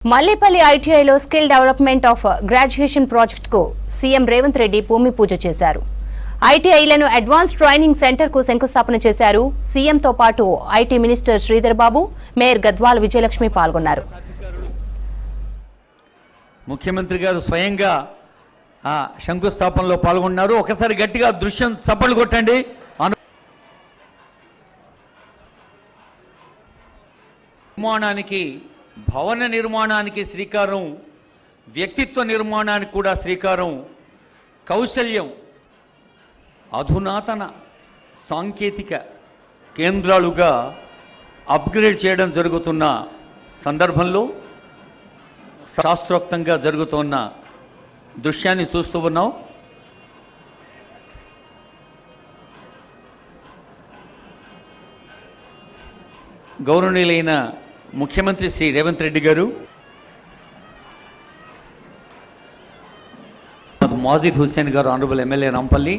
మల్లేపల్లి ఐటీఐలో skill development of graduation ప్రాజెక్టుకు CM Revanth Reddy భూమి పూజ చేశారు. ఐటీఐలను అడ్వాన్స్ ట్రైనింగ్ సెంటర్ కు శంకుస్థాపన చేశారు. సీఎంతో పాటు IT minister Sridhar Babu, mayor Gadwal Vijayalakshmi పాల్గొన్నారు. ముఖ్యమంత్రి గారు స్వయంగా శంకుస్థాపనలో పాల్గొన్నారు. ఒకసారి గట్టిగా దృశ్యం చప్పట్లు కొట్టండి. నిర్మాణానికి, భవన నిర్మాణానికి శ్రీకారం, వ్యక్తిత్వ నిర్మాణానికి కూడా శ్రీకారం, కౌశల్యం, అధునాతన సాంకేతిక కేంద్రాలుగా అప్గ్రేడ్ చేయడం జరుగుతున్న సందర్భంలో శాస్త్రోక్తంగా జరుగుతున్న దృశ్యాన్ని చూస్తూ ఉన్నాం. గౌరవనీయులైన ముఖ్యమంత్రి శ్రీ రేవంత్ రెడ్డి గారు, మాజిద్ హుస్సేన్ గారు, ఆనరబుల్ ఎమ్మెల్యే రాంపల్లి.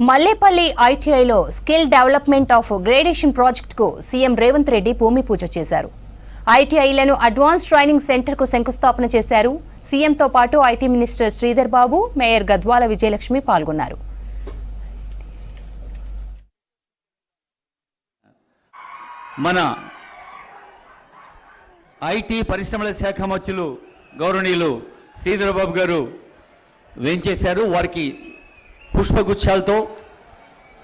మల్లేపల్లి ఐటీఐలో స్కిల్ డెవలప్మెంట్ ఆఫ్ గ్రేడేషన్ ప్రాజెక్టుకు సీఎం రేవంత్ రెడ్డి భూమి పూజ చేశారు. ఐటీఐలను అడ్వాన్స్ ట్రైనింగ్ సెంటర్ కు శంకుస్థాపన చేశారు. సీఎంతో పాటు IT minister Sridhar Babu, mayor Gadwal Vijayalakshmi పాల్గొన్నారు. మన ఐటీ పరిశ్రమల శాఖ మంత్రులు గౌరవనీయులు శ్రీధర్ బాబు గారు వేంచేశారు. వారికి పుష్పగుచ్చాలతో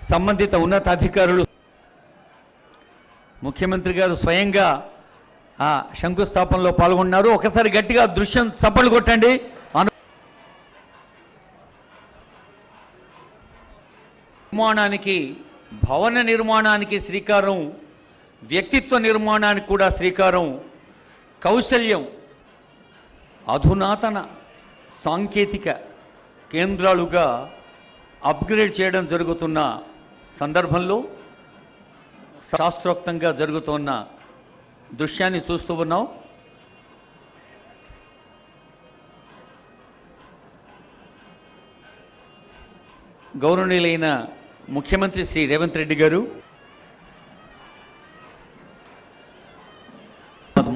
సంబంధిత ఉన్నతాధికారులు, ముఖ్యమంత్రి గారు స్వయంగా శంకుస్థాపనలో పాల్గొన్నారు. ఒకసారి గట్టిగా దృశ్యం చప్పట్లు కొట్టండి. నిర్మాణానికి, భవన నిర్మాణానికి శ్రీకారం, వ్యక్తిత్వ నిర్మాణానికి కూడా శ్రీకారం, కౌశల్యం, అధునాతన సాంకేతిక కేంద్రాలుగా అప్గ్రేడ్ చేయడం జరుగుతున్న సందర్భంలో శాస్త్రోక్తంగా జరుగుతున్న దృశ్యాన్ని చూస్తూ ఉన్నాం. గౌరవనీయులైన ముఖ్యమంత్రి శ్రీ రేవంత్ రెడ్డి గారు,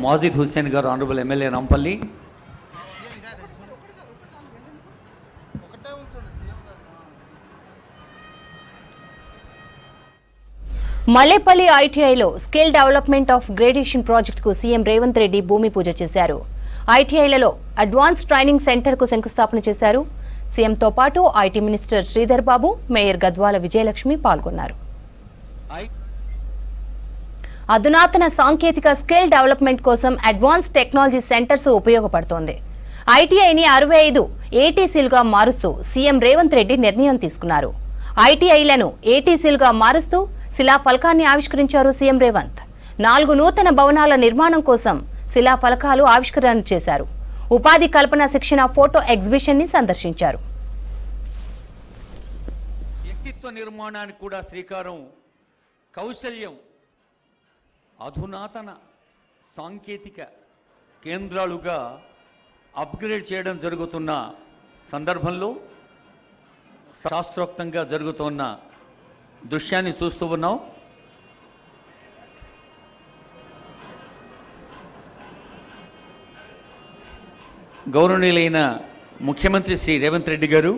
మాజిద్ హుస్సేన్ గారు, ఆనరబుల్ ఎమ్మెల్యే రాంపల్లి. మల్లేపల్లి ఐటీఐలో స్కిల్ డెవలప్మెంట్ ఆఫ్ గ్రేడేషన్ ప్రాజెక్టుకు సీఎం రేవంత్ రెడ్డి భూమి పూజ చేశారు. ఐటీఐలలో అడ్వాన్స్ ట్రైనింగ్ సెంటర్ కు శంకుస్థాపన చేశారు. సీఎంతో పాటు IT minister Sridhar Babu, mayor Gadwal Vijayalakshmi పాల్గొన్నారు. అధునాతన సాంకేతిక స్కిల్ డెవలప్మెంట్ కోసం అడ్వాన్స్ టెక్నాలజీ సెంటర్స్ ఉపయోగపడుతోంది. ఐటీఐని 65 ఏటీసీలుగా మారుస్తూ సీఎం రేవంత్ రెడ్డి నిర్ణయం తీసుకున్నారు. ఐటీఐలను ఏటీసీలుగా మారుస్తూ శిలాఫలకాన్ని ఆవిష్కరించారు సీఎం రేవంత్. 4 నూతన భవనాల నిర్మాణం కోసం శిలాఫలకాలు ఆవిష్కరణ చేశారు. ఉపాధి కల్పన శిక్షణ ఫోటో ఎగ్జిబిషన్ ని సందర్శించారు. వ్యక్తిత్వ నిర్మాణానికి కూడా శ్రీకారం, కౌశల్యం, అధునాతన సాంకేతిక కేంద్రాలుగా అప్గ్రేడ్ చేయడం జరుగుతున్న సందర్భంలో శాస్త్రోక్తంగా జరుగుతున్న దృశ్యాన్ని చూస్తూ ఉన్నాం. గౌరవనీయులైన ముఖ్యమంత్రి శ్రీ రేవంత్ రెడ్డి గారు,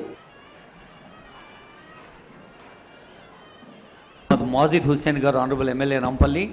మాజిద్ హుస్సేన్ గారు, ఆనరబుల్ ఎమ్మెల్యే రాంపల్లి.